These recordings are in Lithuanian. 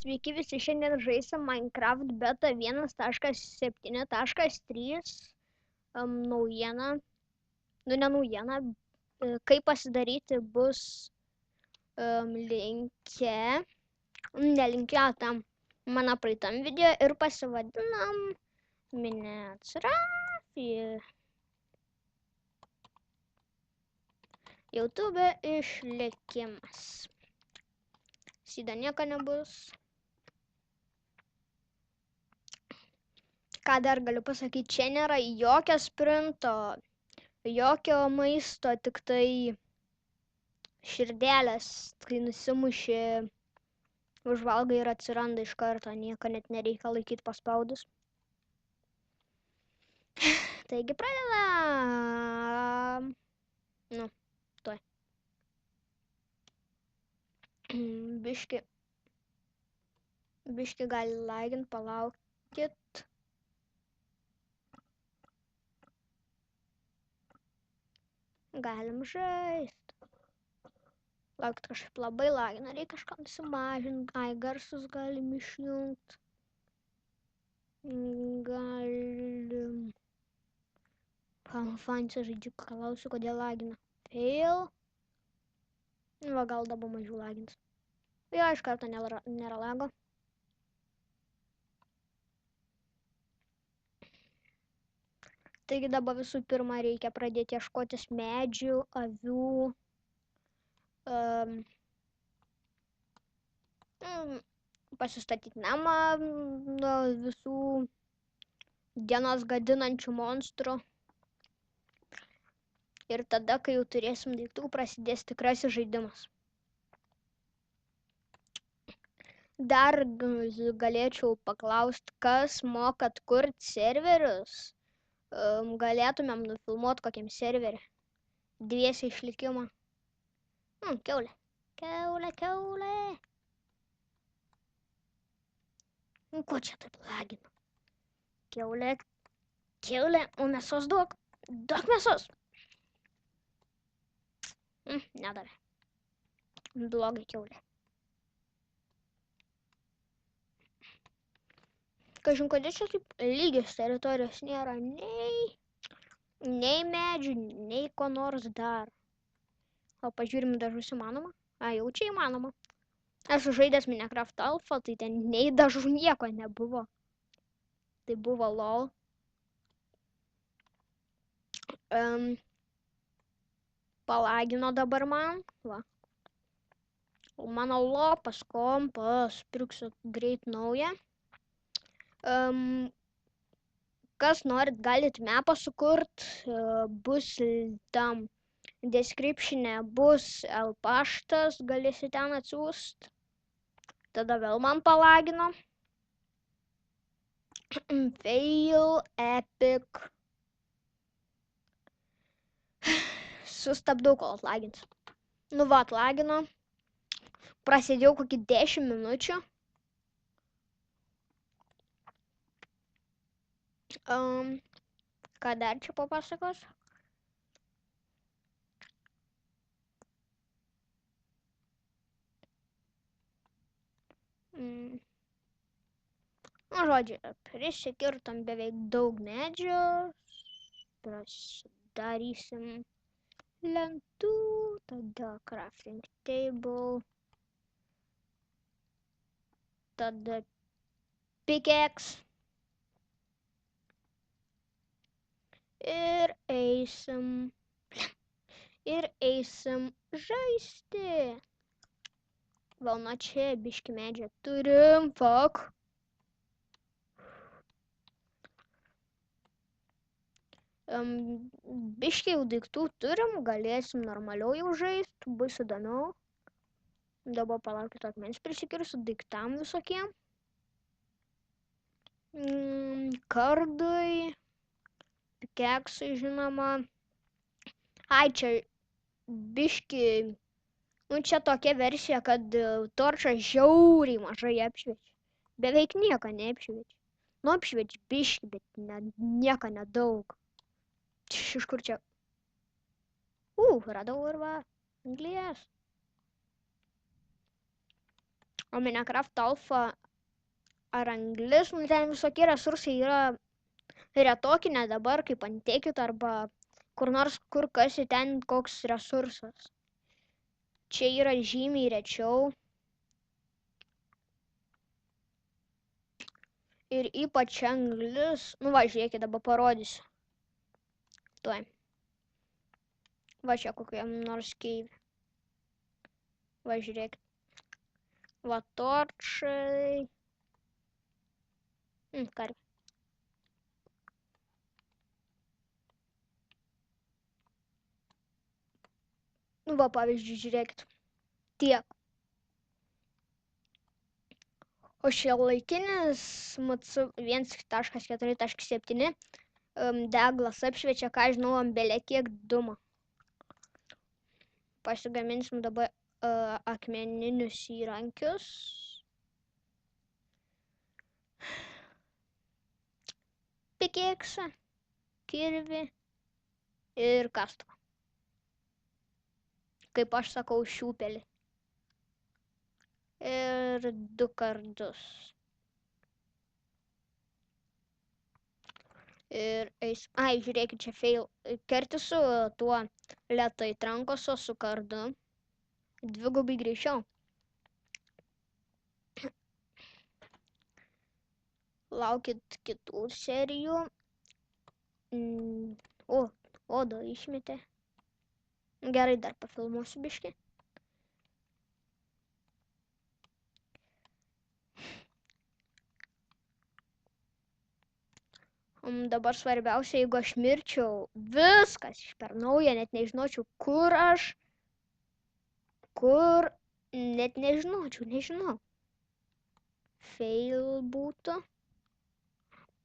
Sveiki visi, šiandien žaisim Minecraft beta 1.7.3 naujieną, ne naujieną, kaip pasidaryti bus nelinkę tam mano praeitam video ir pasivadinam Minecraft YouTube išlikimas. Sida nieko nebus. Ką dar galiu pasakyti, čia nėra jokio sprinto, jokio maisto, tik tai širdelės, kai nusimuši, užvalgai ir atsiranda iš karto, nieko net nereikia laikyti paspaudus. Taigi pradedam. Nu, tuoj. Biški gali lagint, palaukit. Galim žaist. Laukit, kažkaip labai lagina, reikia kažką nusimažinti. Ai, garsus galim išjungti. Galim. Fancy žaidžiu, klausiu, kodėl lagina. Fail. Va, gal dabar mažiau lagins. Jo, iš karto nėra lago. Taigi dabar visų pirma reikia pradėti ieškotis medžių, avių, pasistatyti namą nuo visų dienos gadinančių monstrų. Ir tada, kai jau turėsim daiktų, prasidės tikrasis žaidimas. Dar galėčiau paklausti, kas moka atkurti serverius. Galėtumėm nufilmuoti kokiam serverį. Dviese išlikimą. Kiaulė. Kiaulė. Ko čia taip lagina? Kiaulė, o mėsos duok. Duok mėsos. Nedavė. Blogai kiaulė. Kažin, kodėl čia taip lygios teritorijos nėra nei medžių, nei ko nors dar. O pažiūrim dažus įmanoma? Jau čia įmanoma. Aš žaidęs Minecraft Alpha, tai ten nei dažų nieko nebuvo. Tai buvo lol. Palagino dabar man. Va. Mano lopas, kompas. Pirksiu greit naują. Kas norit, galit mapą sukurt, bus tam description'e, bus paštas, galėsit ten atsiųst. Tada vėl man palagino. Fail, epic. Sustabdau, kol atlagins. Nu va, atlagino. Prasidėjau kokį 10 minučių. Ką dar čia papasakos? Žodžiu, prisikirtom beveik daug medžių. Prasidarysim lentų, tada crafting table, tada pickaxe. Ir eisim žaisti. Gal nuo čia biški medžią turim, fuck. Biški jau daiktų turim, galėsim normaliau jau žaist, bus įdomiau. Dabar palaukit, akmens prisikirsiu daiktam visokiem. Kardai. Pikeksai, žinoma. Ai, čia biški, nu čia tokia versija, kad torčas žiauriai mažai apšviečia. Beveik nieko neapšviečia. Nu, apšviečia biški, bet nieko nedaug. Iš kur čia? Radau ir va, anglies. O Minecraft Alpha ar anglis, nu ten visokie resursai yra retoki, ne dabar, kaip antekit arba kur nors kur kasi ten koks resursas. Čia yra žymiai rečiau. Ir ypač anglis. Nu va, žiūrėkit, dabar parodysiu. Tuoj. Va čia kokiam nors keivė. Va, žiūrėkit. Va, torčai. Karvė. Nu va, pavyzdžiui, žiūrėkit. Tiek. O šiuolaikinis MC 1.4.7 deglas apšviečia, ką žinau, belekiek dūmą. Pasigaminsim dabar akmeninius įrankius. Pikeksą, kirvį ir kastuvą. Kaip aš sakau, šiūpelį. Ir 2 kartus. Ir eis. Ai, žiūrėkit, čia fail. Kerti su tuo lėtai trankoso su kardu. 2 gubai greičiau. Laukit kitų serijų. O, odo išmetė. Gerai, dar pafilmuosiu biškį. Dabar svarbiausia, jeigu aš mirčiau, viskas per naują, net nežinočiau, net nežinau. Fail būtų.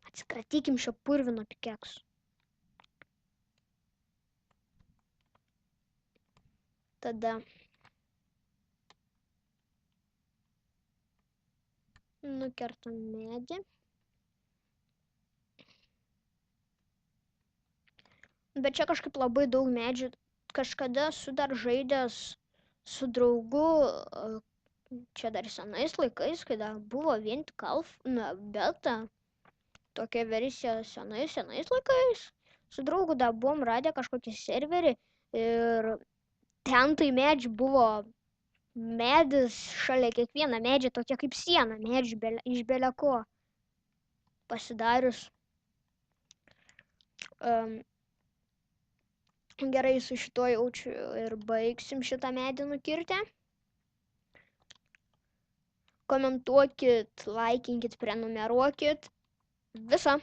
Atsikratykim šio purvino pikeksų. Tada nukertam medį. Bet čia kažkaip labai daug medžių. Kažkada esu dar žaidęs su draugu, čia dar senais laikais, kai dar buvo vien tik beta, tokia versija senais laikais. Su draugu dar buvom radę kažkokį serverį ir ten tai medžių buvo medis šalia kiekvieną medžią, tokia kaip siena, medžių iš beleko pasidarius. Gerai, su šituo jaučiu ir baigsim šitą medį nukirtę. Komentuokit, laikinkit, prenumeruokit. Visa.